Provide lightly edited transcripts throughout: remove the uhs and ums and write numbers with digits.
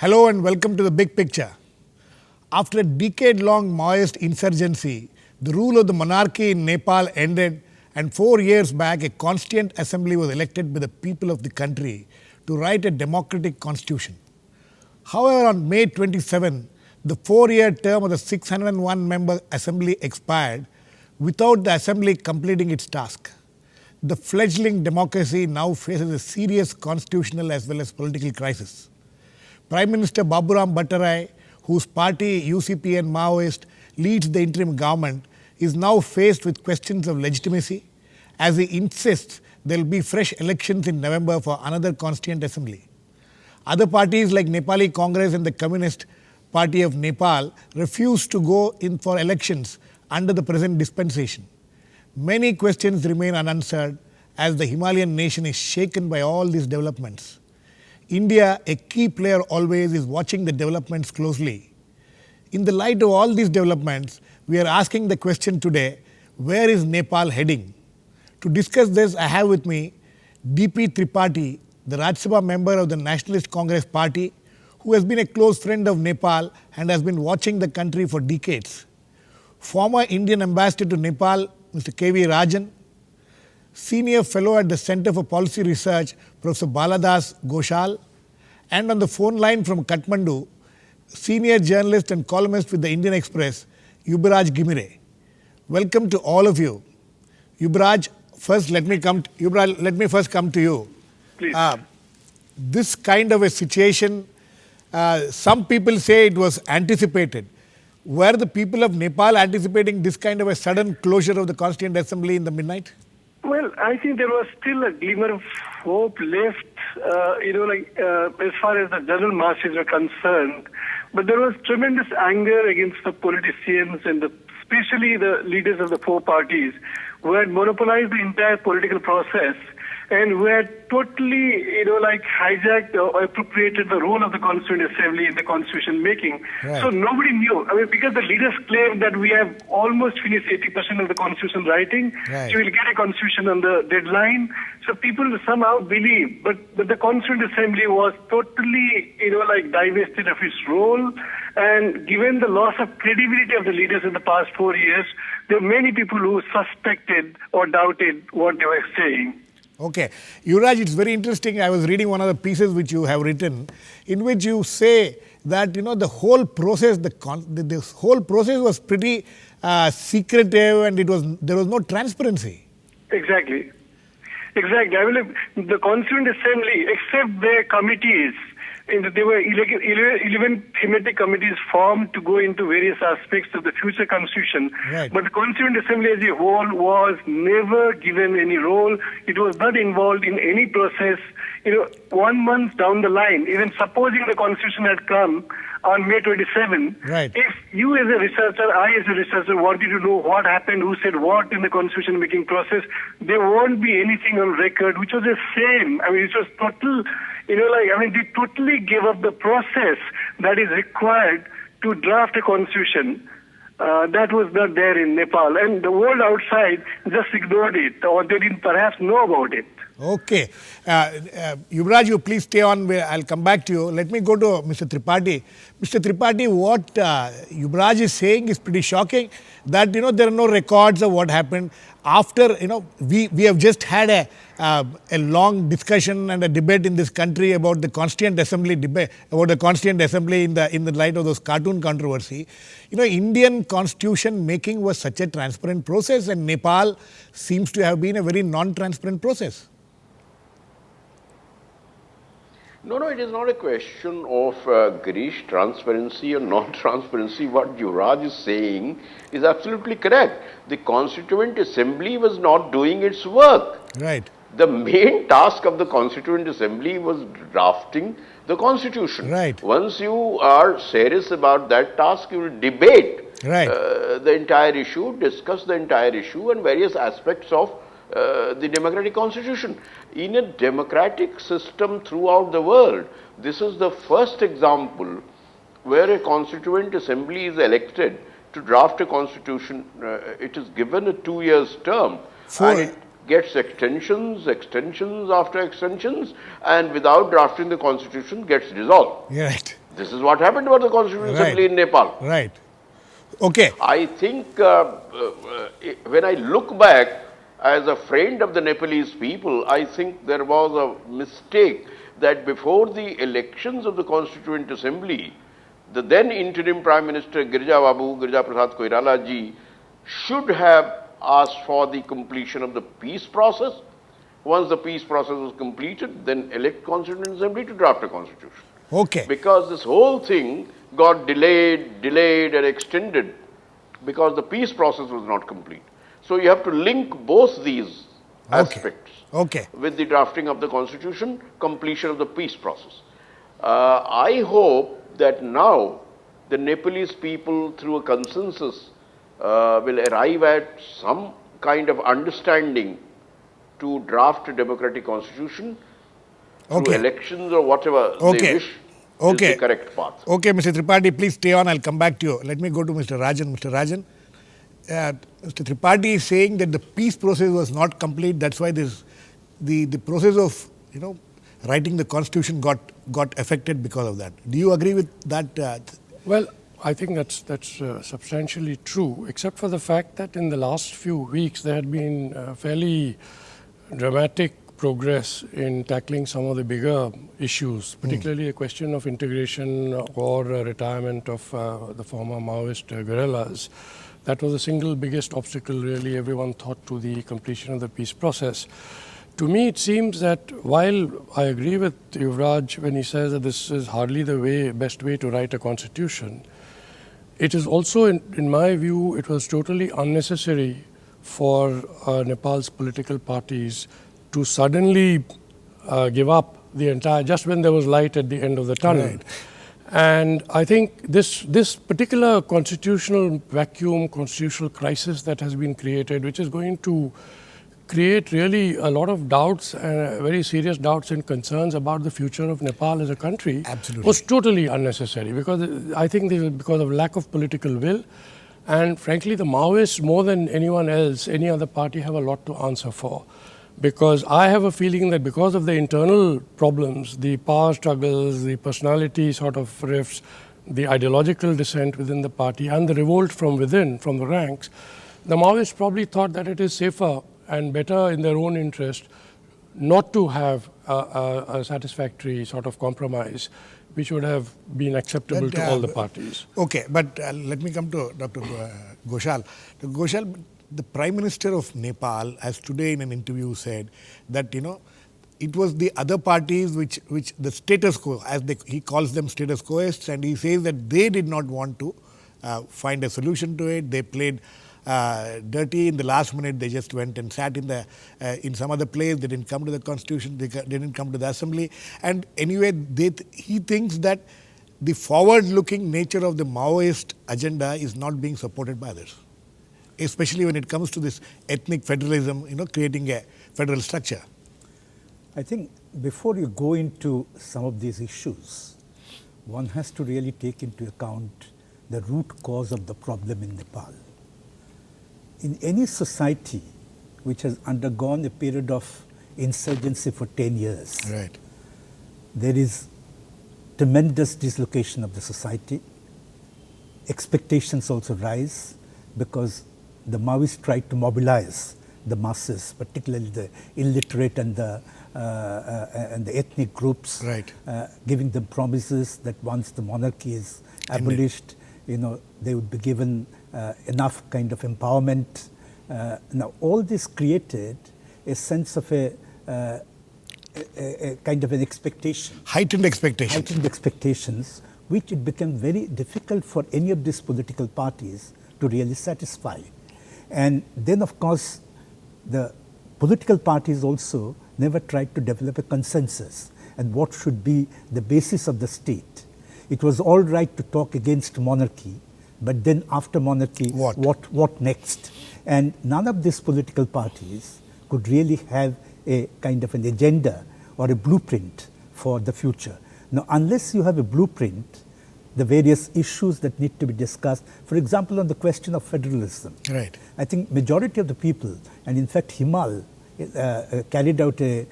Hello and welcome to the big picture. After a decade-long Maoist insurgency, the rule of the monarchy in Nepal ended, and 4 years back a constituent assembly was elected by the people of the country to write a democratic constitution. However, on May 27, the 4-year term of the 601-member assembly expired without the assembly completing its task. The fledgling democracy now faces a serious constitutional as well as political crisis. Prime Minister Baburam Bhattarai, whose party UCP and Maoist leads the interim government, is now faced with questions of legitimacy as he insists there will be fresh elections in November for another constituent assembly. Other parties like Nepali Congress and the Communist Party of Nepal refuse to go in for elections under the present dispensation. Many questions remain unanswered as the Himalayan nation is shaken by all these developments. India, a key player always, is watching the developments closely. In the light of all these developments, we are asking the question today, where is Nepal heading? To discuss this, I have with me D.P.Tripathy, the Rajya Sabha member of the Nationalist Congress Party, who has been a close friend of Nepal and has been watching the country for decades. Former Indian ambassador to Nepal, Mr. K.V.Rajan, senior fellow at the Center for Policy Research, Professor Baladas Ghoshal, and on the phone line from Kathmandu, senior journalist and columnist with the Indian Express, Yubaraj Ghimire. Welcome to all of you. Yubaraj, let me first come to you. Please. This kind of a situation, some people say it was anticipated. Were the people of Nepal anticipating this kind of a sudden closure of the Constituent Assembly in the midnight? Well, I think there was still a glimmer of hope left, as far as the general masses were concerned. But there was tremendous anger against the politicians and especially the leaders of the four parties who had monopolized the entire political process and who had totally, hijacked or appropriated the role of the Constituent Assembly in the constitution making. Right. So nobody knew. I mean, because the leaders claimed that we have almost finished 80% of the constitution writing, Right. so we'll get a constitution on the deadline. So people somehow believe, but the Constituent Assembly was totally, divested of its role. And given the loss of credibility of the leaders in the past 4 years, there were many people who suspected or doubted what they were saying. Okay. Yubaraj, it's very interesting. I was reading one of the pieces which you have written, in which you say that, the whole process, this whole process was pretty secretive and there was no transparency. Exactly. I mean, the Constituent Assembly, except their committees, there were 11 thematic committees formed to go into various aspects of the future constitution. Right. But the Constituent Assembly as a whole was never given any role. It was not involved in any process. 1 month down the line, even supposing the constitution had come on May 27, Right. if you as a researcher, I as a researcher wanted to know what happened, who said what in the constitution making process, there won't be anything on record, which was the same. I mean, it was total, they totally gave up the process that is required to draft a constitution. That was not there in Nepal. And the world outside just ignored it, or they didn't perhaps know about it. Okay. Yubaraj, you please stay on. I'll come back to you. Let me go to Mr. Tripathi. Mr. Tripathi, what Yubaraj is saying is pretty shocking, that, there are no records of what happened. After, we have just had a long discussion and a debate in this country about the Constituent Assembly in the light of those cartoon controversy. Indian constitution making was such a transparent process, and Nepal seems to have been a very non-transparent process. No, it is not a question of Girish, transparency or non-transparency. What Yubaraj is saying is absolutely correct. The Constituent Assembly was not doing its work. Right. The main task of the Constituent Assembly was drafting the Constitution. Right. Once you are serious about that task, you will debate Right. The entire issue, discuss the entire issue and various aspects of the democratic constitution. In a democratic system throughout the world, this is the first example where a constituent assembly is elected to draft a constitution. It is given a 2 years term and it gets extensions after extensions, and without drafting the constitution gets dissolved. Right. This is what happened about the Constituent Assembly in Nepal. Right. Okay. I think when I look back as a friend of the Nepalese people, I think there was a mistake that before the elections of the Constituent Assembly, the then interim Prime Minister Girija Prasad Koirala ji should have asked for the completion of the peace process. Once the peace process was completed, then elect Constituent Assembly to draft a constitution. Okay. Because this whole thing got delayed and extended because the peace process was not complete. So you have to link both these aspects with the drafting of the constitution, completion of the peace process. I hope that now the Nepalese people, through a consensus, will arrive at some kind of understanding to draft a democratic constitution through elections or whatever they wish is the correct path. Okay, Mr. Tripathi, please stay on. I'll come back to you. Let me go to Mr. Rajan. Mr. Rajan, Mr. Tripathi is saying that the peace process was not complete. That's why this, the process of writing the constitution got affected because of that. Do you agree with that? Well, I think that's substantially true, except for the fact that in the last few weeks there had been fairly dramatic progress in tackling some of the bigger issues, particularly the question of integration or retirement of the former Maoist guerrillas. That was the single biggest obstacle, really, everyone thought, to the completion of the peace process. To me, it seems that while I agree with Yubaraj when he says that this is hardly the best way to write a constitution, it is also, in my view, it was totally unnecessary for Nepal's political parties to suddenly give up the entire, just when there was light at the end of the tunnel. Right. And I think this particular constitutional vacuum, constitutional crisis that has been created, which is going to create really a lot of doubts, very serious doubts and concerns about the future of Nepal as a country, was totally unnecessary, because I think this is because of lack of political will. And frankly, the Maoists, more than anyone else, any other party, have a lot to answer for. Because I have a feeling that because of the internal problems, the power struggles, the personality sort of rifts, the ideological dissent within the party, and the revolt from within, from the ranks, the Maoists probably thought that it is safer and better in their own interest not to have a satisfactory sort of compromise which would have been acceptable to all the parties. Okay, but let me come to Dr. Ghoshal. Dr. Ghoshal, the Prime Minister of Nepal has today in an interview said that, it was the other parties which the status quo, as he calls them status quoists, and he says that they did not want to find a solution to it. They played dirty in the last minute. They just went and sat in some other place. They didn't come to the constitution. They didn't come to the assembly. And anyway, he thinks that the forward-looking nature of the Maoist agenda is not being supported by others, especially when it comes to this ethnic federalism, creating a federal structure. I think before you go into some of these issues, one has to really take into account the root cause of the problem in Nepal. In any society which has undergone a period of insurgency for 10 years, right, there is tremendous dislocation of the society. Expectations also rise because the Maoists tried to mobilize the masses, particularly the illiterate and the ethnic groups, right, giving them promises that once the monarchy is abolished, they would be given enough kind of empowerment. Now, all this created a sense of a kind of an expectation. Heightened expectations. Heightened expectations, which it became very difficult for any of these political parties to really satisfy. And then, of course, the political parties also never tried to develop a consensus and what should be the basis of the state. It was all right to talk against monarchy, but then after monarchy, what next? And none of these political parties could really have a kind of an agenda or a blueprint for the future. Now, unless you have a blueprint, the various issues that need to be discussed, for example, on the question of federalism. Right. I think majority of the people, and in fact Himal carried out a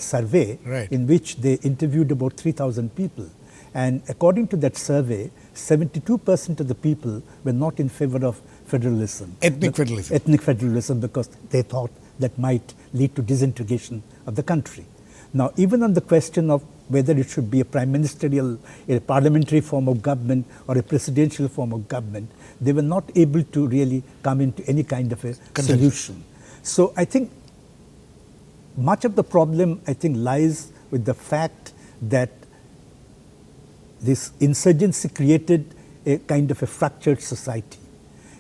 survey, right, in which they interviewed about 3,000 people. And according to that survey, 72% of the people were not in favor of federalism. Ethnic federalism. Ethnic federalism, because they thought that might lead to disintegration of the country. Now, even on the question of whether it should be a a parliamentary form of government or a presidential form of government, they were not able to really come into any kind of a solution. So I think much of the problem, lies with the fact that this insurgency created a kind of a fractured society,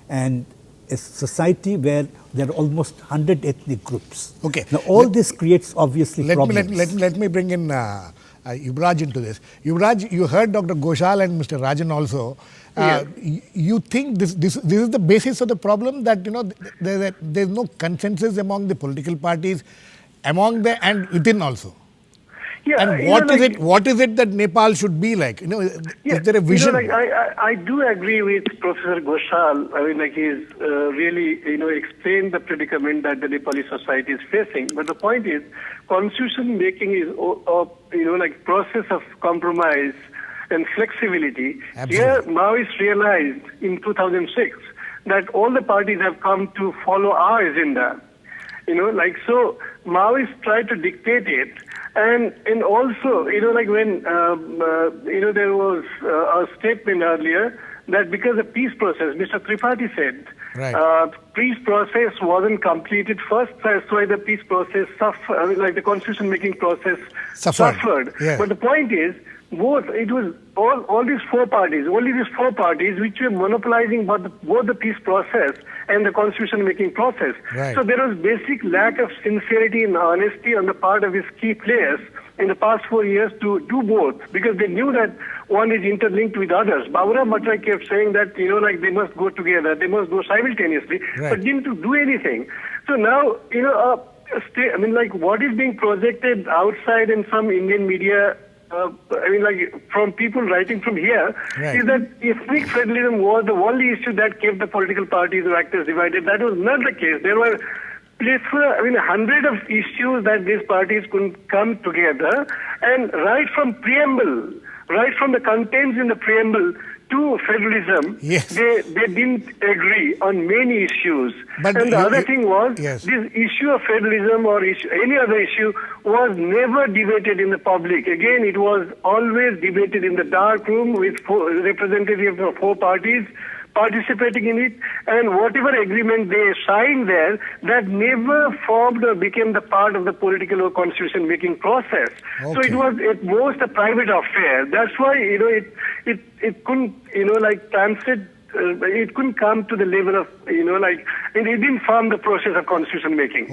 and a society where there are almost 100 ethnic groups. Okay. Now, all this creates obviously problems. Let me bring in Yubaraj into this. Yubaraj, you heard Dr. Ghoshal and Mr. Rajan also. Yes. You think this is the basis of the problem, that there's no consensus among the political parties, and within also? Yeah, and what is it that Nepal should be like? Is there a vision? I do agree with Professor Ghoshal. He's really, explained the predicament that the Nepali society is facing. But the point is, constitution making is, process of compromise and flexibility. Absolutely. Here, Maoists realized in 2006 that all the parties have come to follow our agenda. So Maoists try to dictate it. And also, when, there was a statement earlier that because the peace process, Mr. Tripathi said, right. Peace process wasn't completed first, that's why the peace process suffered, the constitution making process suffered. Yeah. But the point is, it was all these four parties, only these four parties which were monopolizing both the peace process and the constitution making process. Right. So there was basic lack of sincerity and honesty on the part of his key players in the past 4 years to do both, because they knew that one is interlinked with others. Babura Matrai kept saying that, they must go together, they must go simultaneously, right. but didn't do anything. So now, what is being projected outside in some Indian media, from people writing from here, right. is that ethnic federalism was the only issue that kept the political parties or actors divided. That was not the case. There were hundreds of issues that these parties couldn't come together, and right from the contents in the preamble to federalism, yes. they didn't agree on many issues. But and the other thing was, yes. this issue of federalism or any other issue was never debated in the public. Again, it was always debated in the dark room with representatives of four parties participating in it, and whatever agreement they signed there, that never formed or became the part of the political or constitution making process. Okay. So it was at most a private affair. That's why it couldn't transit. It couldn't come to the level of it didn't form the process of constitution making.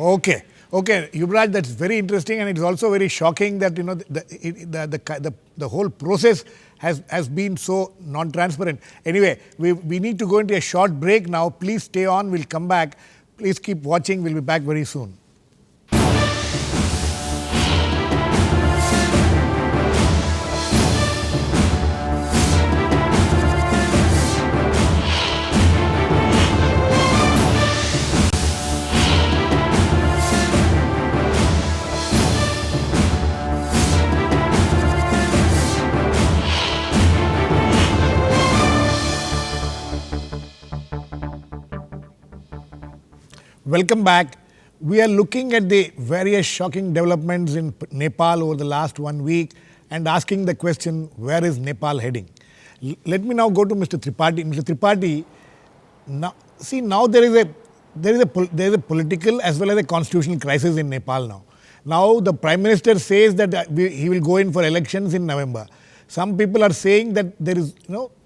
Okay, Yubaraj, that's very interesting, and it's also very shocking that the whole process has been so non-transparent. Anyway, we need to go into a short break now. Please stay on. We'll come back. Please keep watching. We'll be back very soon. Welcome back. We are looking at the various shocking developments in Nepal over the last 1 week and asking the question, where is Nepal heading? Let me now go to Mr. Tripathi. Mr. Tripathi, now there is a political as well as a constitutional crisis in Nepal now. Now the Prime Minister says that he will go in for elections in November. Some people are saying that there is,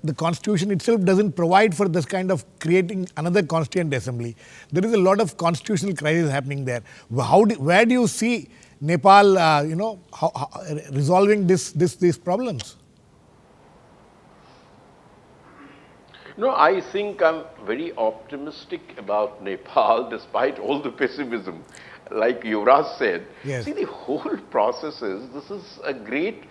the constitution itself doesn't provide for this kind of creating another constituent assembly. There is a lot of constitutional crisis happening there. Where do you see Nepal, resolving these problems? No, I think I'm very optimistic about Nepal despite all the pessimism. Like Yubaraj said, yes. See, the whole process this is a great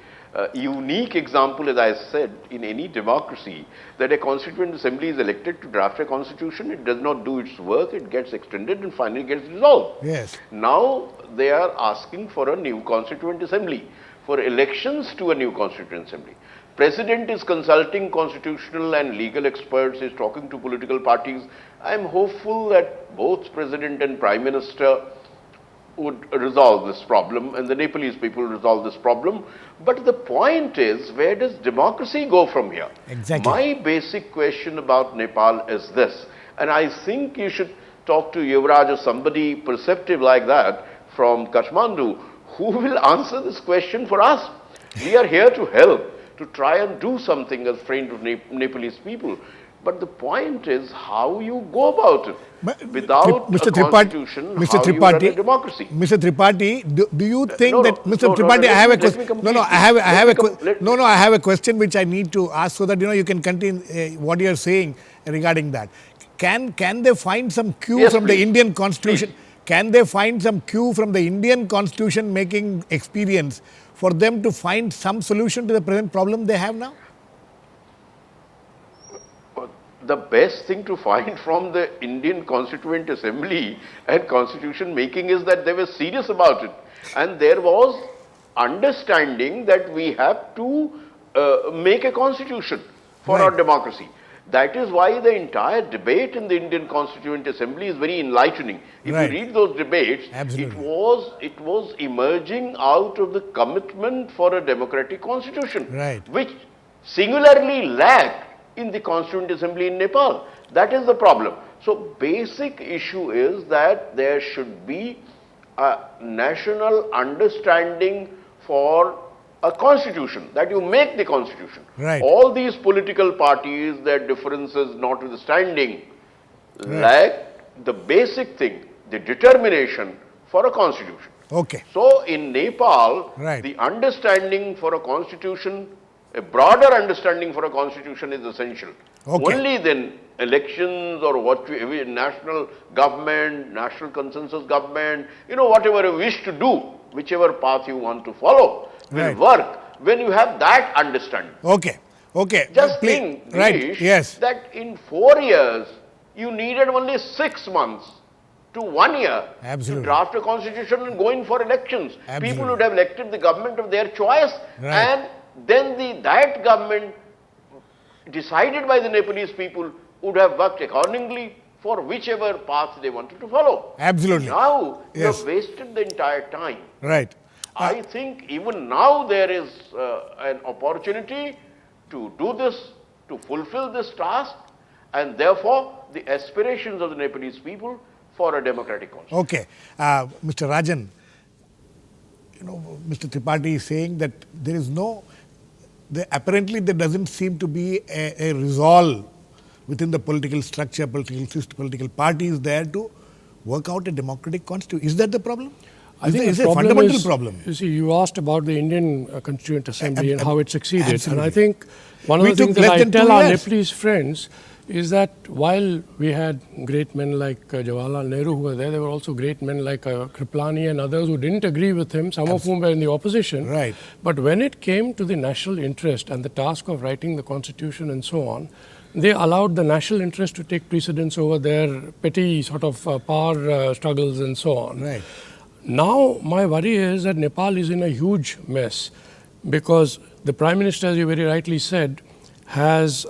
unique example, as I said, in any democracy, that a constituent assembly is elected to draft a constitution, it does not do its work, it gets extended and finally gets resolved. Yes. Now they are asking for a new constituent assembly, for elections to a new constituent assembly. President is consulting constitutional and legal experts, is talking to political parties. I am hopeful that both President and Prime Minister would resolve this problem and the Nepalese people resolve this problem. But the point is, where does democracy go from here? Exactly. My basic question about Nepal is this, and I think you should talk to Yubaraj or somebody perceptive like that from Kathmandu who will answer this question for us. We are here to help, to try and do something as friend of Nepalese people. But the point is how you go about it. Without Mr. a constitution, Mr. how you run a Tripathi, democracy. Mr. Tripathi, do you think no, that Mr. no, Tripathi, no, I have a let me question. complete No, this. I have a Let- question which I need to ask so that you can continue what you are saying regarding that. Can they find some cue Yes, from the please. Indian Constitution? Please. Can they find some cue from the Indian Constitution making experience for them to find some solution to the present problem they have now? The best thing to find from the Indian Constituent Assembly and constitution making is that they were serious about it. And there was understanding that we have to make a constitution for our Right. democracy. That is why the entire debate in the Indian Constituent Assembly is very enlightening. If Right. you read those debates, Absolutely. it was emerging out of the commitment for a democratic constitution, Right. which singularly lacked in the Constituent Assembly in Nepal. That is the problem. So basic issue is that there should be a national understanding for a constitution, that you make the constitution. Right. All these political parties, their differences notwithstanding, lack the basic thing, the determination for a constitution. Okay. So in Nepal, Right. the understanding for a constitution, a broader understanding for a constitution is essential. Okay. Only then elections or national government, national consensus government, whatever you wish to do, whichever path you want to follow, will Right. work when you have that understanding. Okay. Okay. Just Please. think, Right. Girish, Yes. that in 4 years, you needed only 6 months to 1 year Absolutely. to draft a constitution and go in for elections. Absolutely. People would have elected the government of their choice, Right. and then that government, decided by the Nepalese people, would have worked accordingly for whichever path they wanted to follow. Absolutely. Now, you Yes. have wasted the entire time. Right. I think even now there is an opportunity to do this, to fulfill this task, and therefore the aspirations of the Nepalese people for a democratic constitution. Okay. Mr. Rajan, Mr. Tripathi is saying that there is apparently there doesn't seem to be a resolve within the political structure, political system, political parties there to work out a democratic constitution. Is that the problem? I think Is the a problem fundamental is, problem? You see, you asked about the Indian Constituent Assembly and how it succeeded. Absolutely. And I think one of We the took things that less I than tell 2 our years. Nepalese friends is that while we had great men like Jawaharlal Nehru who were there were also great men like Kripalani and others who didn't agree with him, some of whom were in the opposition. Right. But when it came to the national interest and the task of writing the constitution and so on, they allowed the national interest to take precedence over their petty sort of power struggles and so on. Right. Now, my worry is that Nepal is in a huge mess because the Prime Minister, as you very rightly said, has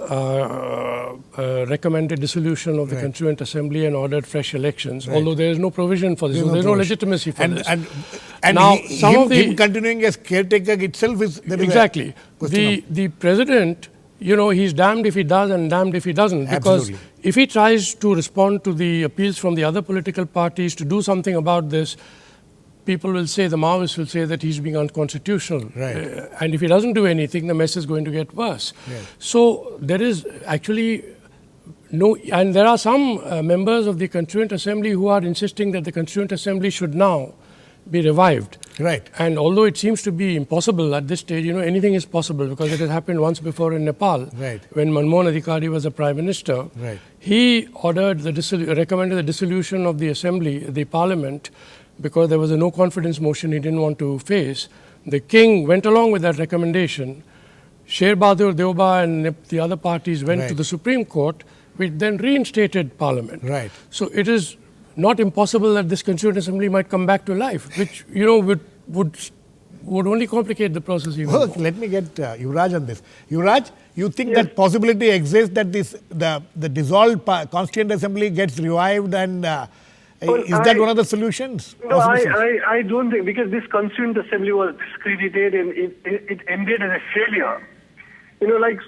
recommended dissolution of the Right. Constituent Assembly and ordered fresh elections, Right. although there is no provision for this. There's So no there's no provision. legitimacy for this. And Now, he- some him, of the- him continuing as caretaker itself is there is a Exactly. question of- The president, he's damned if he does and damned if he doesn't. Because Absolutely. if he tries to respond to the appeals from the other political parties to do something about this, people will say, the Maoists will say that he's being unconstitutional. Right. And if he doesn't do anything, the mess is going to get worse. Yes. So there is actually no, and there are some members of the Constituent Assembly who are insisting that the Constituent Assembly should now be revived. Right. And although it seems to be impossible at this stage, anything is possible because it has happened once before in Nepal. Right. When Manmohan Adhikari was a prime minister, Right. he recommended the dissolution of the assembly, the parliament, because there was a no confidence motion he didn't want to face. The king went along with that recommendation. Sher Bahadur Deoba and the other parties went to Right. the Supreme Court, which then reinstated parliament. Right. So it is not impossible that this Constituent Assembly might come back to life, which would would only complicate the process even Well, more. let me get Yubaraj on this. Yubaraj, you think that possibility exists that the dissolved Constituent Assembly gets revived and is that one of the solutions? No, Possible solutions? I don't think, because this Constituent Assembly was discredited and it ended as a failure.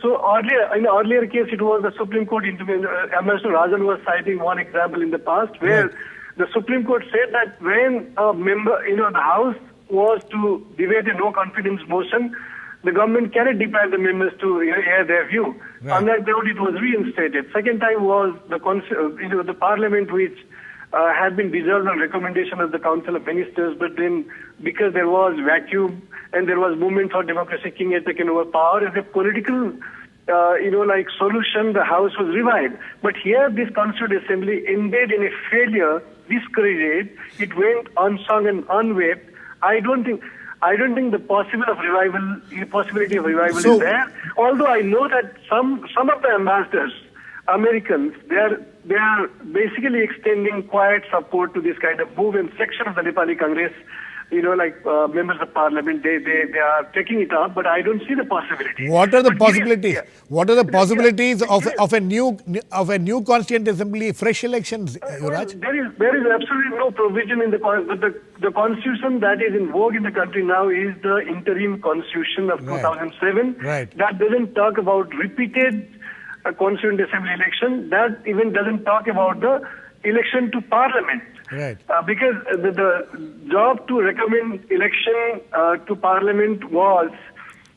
So earlier, in the earlier case, it was the Supreme Court intervened. Ambassador Rajan was citing one example in the past where the Supreme Court said that when a member, the House was to debate a no confidence motion, the government cannot deprive the members to air their view. Right. Unlike that, it was reinstated. Second time was the Parliament, which had been dissolved on recommendation of the Council of Ministers, but then because there was vacuum and there was movement for democracy, King had taken over power. As a political, solution, the House was revived. But here, this Constituent Assembly ended in a failure, discredited. It went unsung and unwept. I don't think the possibility of revival is there. Although I know that some of the ambassadors, Americans, they are basically extending quiet support to this kind of move, and section of the Nepali Congress, members of parliament, they are taking it up, but I don't see the possibility. What are the But possibilities? yes, What are the possibilities of a new Constituent Assembly, fresh elections, Well, Yubaraj? there is absolutely no provision in the constitution that is in vogue in the country now is the interim constitution of Right. 2007. Right. That doesn't talk about repeated Constituent Assembly election. That even doesn't talk about the election to parliament. Right. Because the job to recommend election to parliament was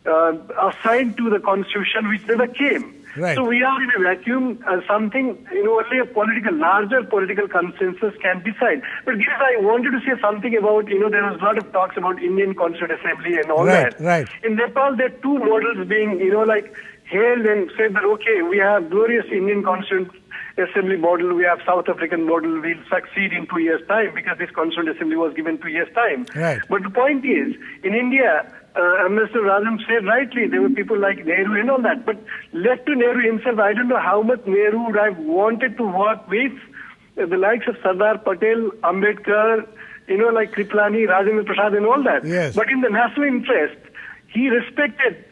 assigned to the constitution, which never came. Right. So we are in a vacuum. Something, only a larger political consensus can decide. But Girish, I wanted to say something about, there was a lot of talks about Indian Constituent Assembly and all Right, that. right. In Nepal, there are two models being, hailed and said that, okay, we have glorious Indian Constituent Assembly model, we have South African model, we'll succeed in 2 years' time because this Constituent Assembly was given 2 years' time. Right. But the point is, in India, Mr. Rajan said rightly, there were people like Nehru and all that. But left to Nehru himself, I don't know how much Nehru would have wanted to work with the likes of Sardar Patel, Ambedkar, Kriplani, Rajendra Prasad and all that. Yes. But in the national interest, he respected,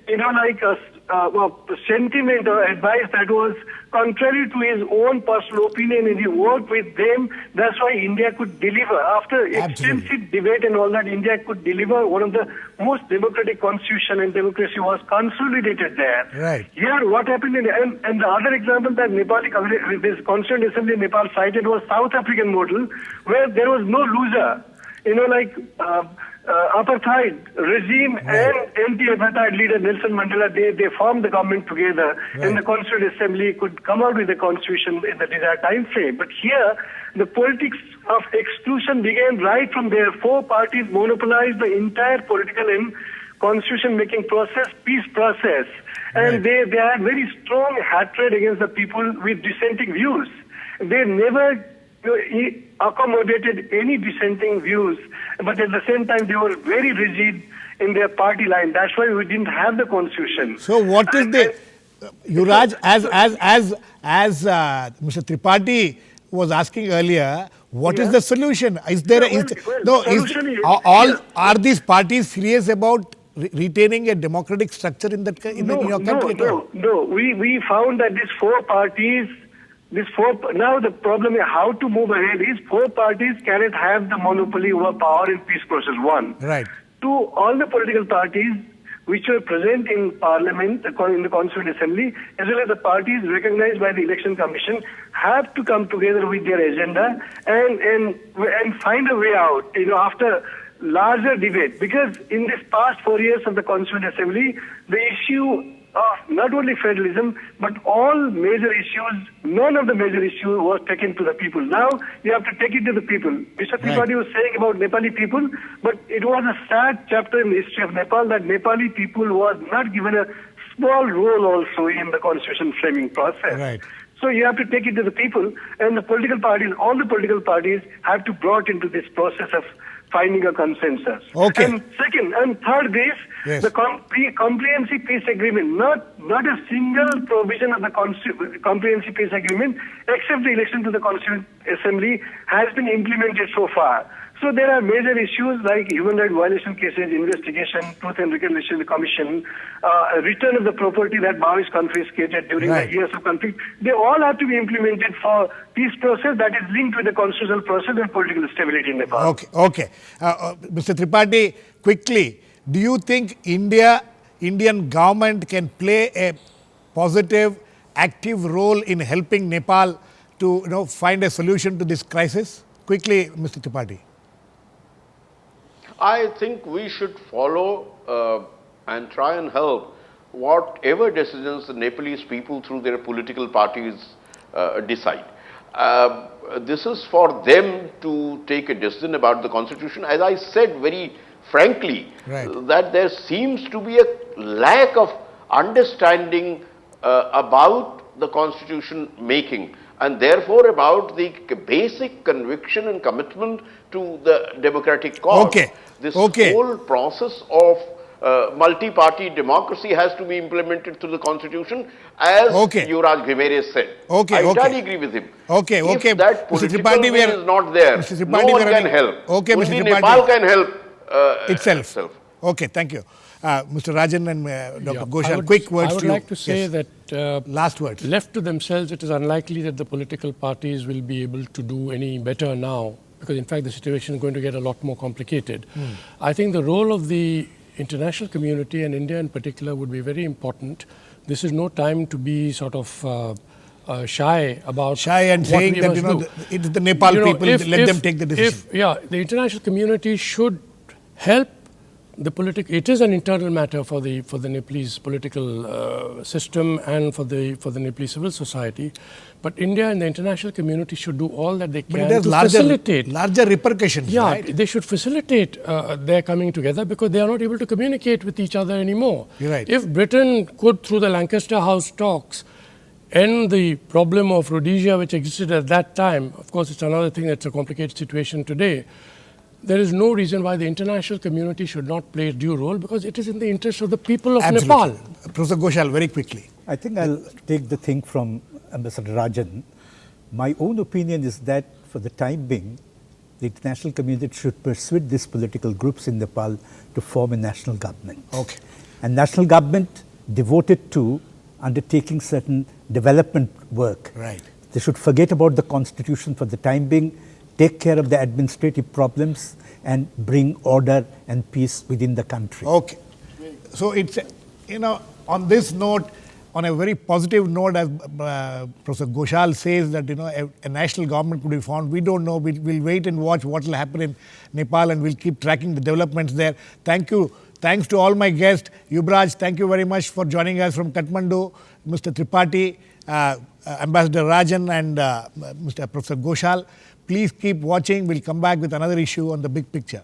sentiment or advice that was contrary to his own personal opinion, and he worked with them. That's why India could deliver. After extensive debate and all that, India could deliver one of the most democratic constitution, and democracy was consolidated there. Right. Here, what happened and the other example that this Constituent Assembly in Nepal cited was South African model, where there was no loser. Apartheid regime and anti-apartheid leader Nelson Mandela, they formed the government together, and the Constituent Assembly could come out with a constitution in the desired time frame. But here, the politics of exclusion began right from there. Four parties monopolized the entire political and constitution-making process, peace process, and they had very strong hatred against the people with dissenting views. They never accommodated any dissenting views, but at the same time they were very rigid in their party line. That's why we didn't have the constitution. So what is the Yubaraj, as Mr. Tripathi was asking earlier, what is the solution? Is there are these parties serious about retaining a democratic structure in your country? No. We found that these four parties. Now the problem is how to move ahead is four parties cannot have the monopoly over power in peace process, one. Right. Two, all the political parties which were present in Parliament, in the Constituent Assembly, as well as the parties recognized by the Election Commission, have to come together with their agenda and find a way out, after larger debate. Because in this past 4 years of the Constituent Assembly, the issue of not only federalism, but all major issues, none of the major issues was taken to the people. Now, you have to take it to the people. Mr. Tripathi was saying about Nepali people, but it was a sad chapter in the history of Nepal that Nepali people was not given a small role also in the constitution framing process. Right. So you have to take it to the people, and the political parties, all the political parties have to brought into this process of finding a consensus. Okay. And second and third, the comprehensive peace agreement, not a single provision of the comprehensive peace agreement, except the election to the Constituent Assembly, has been implemented so far. So there are major issues like human rights violation cases, investigation, Truth and Reconciliation Commission, return of the property that Maoists confiscated during Right. the years of conflict. They all have to be implemented for peace process that is linked with the constitutional process and political stability in Nepal. Okay. Mr. Tripathi, quickly, do you think Indian government can play a positive, active role in helping Nepal to find a solution to this crisis? Quickly, Mr. Tripathi. I think we should follow and try and help whatever decisions the Nepalese people through their political parties decide. This is for them to take a decision about the constitution. As I said very frankly, Right. that there seems to be a lack of understanding about the constitution making, and therefore about the basic conviction and commitment to the democratic cause. Okay. This Okay. whole process of multi-party democracy has to be implemented through the constitution, as Okay. Yubaraj Ghimire said. Okay, I okay. entirely agree with him. Okay. If that Mr. political Tripathi, we will are- is not there, Mr. no Tripathi, one we are can running- help. Okay, Mr. Only Tripathi. Nepal can help Itself. Okay, thank you. Mr. Rajan and Dr. Ghoshal, quick words I would to you. like to say Yes. that Last words. left to themselves, it is unlikely that the political parties will be able to do any better now, because in fact the situation is going to get a lot more complicated. I think the role of the international community and India in particular would be very important. This is no time to be sort of shy about Shy and what saying we that, must do. it's the Nepal people, let them take the decision. The international community should help the political. It is an internal matter for the Nepalese political system and for the Nepalese civil society. But India and the international community should do all that they But it can has to larger facilitate. repercussions, Yeah, right? they should facilitate their coming together, because they are not able to communicate with each other anymore. You're right. If Britain could, through the Lancaster House talks, end the problem of Rhodesia which existed at that time, of course it's another thing that's a complicated situation today, there is no reason why the international community should not play a due role, because it is in the interest of the people of Absolutely. Nepal. Professor Ghoshal, very quickly. I think I'll take the thing from Ambassador Rajan. My own opinion is that for the time being, the international community should persuade these political groups in Nepal to form a national government. Okay. And national government devoted to undertaking certain development work. Right. They should forget about the constitution for the time being, take care of the administrative problems, and bring order and peace within the country. Okay. So it's, on this note, on a very positive note, as Professor Ghoshal says that, a national government could be formed. We don't know. We'll wait and watch what will happen in Nepal, and we'll keep tracking the developments there. Thank you. Thanks to all my guests. Yubaraj, thank you very much for joining us from Kathmandu. Mr. Tripathi, Ambassador Rajan, and Mr. Professor Ghoshal. Please keep watching. We'll come back with another issue on the big picture.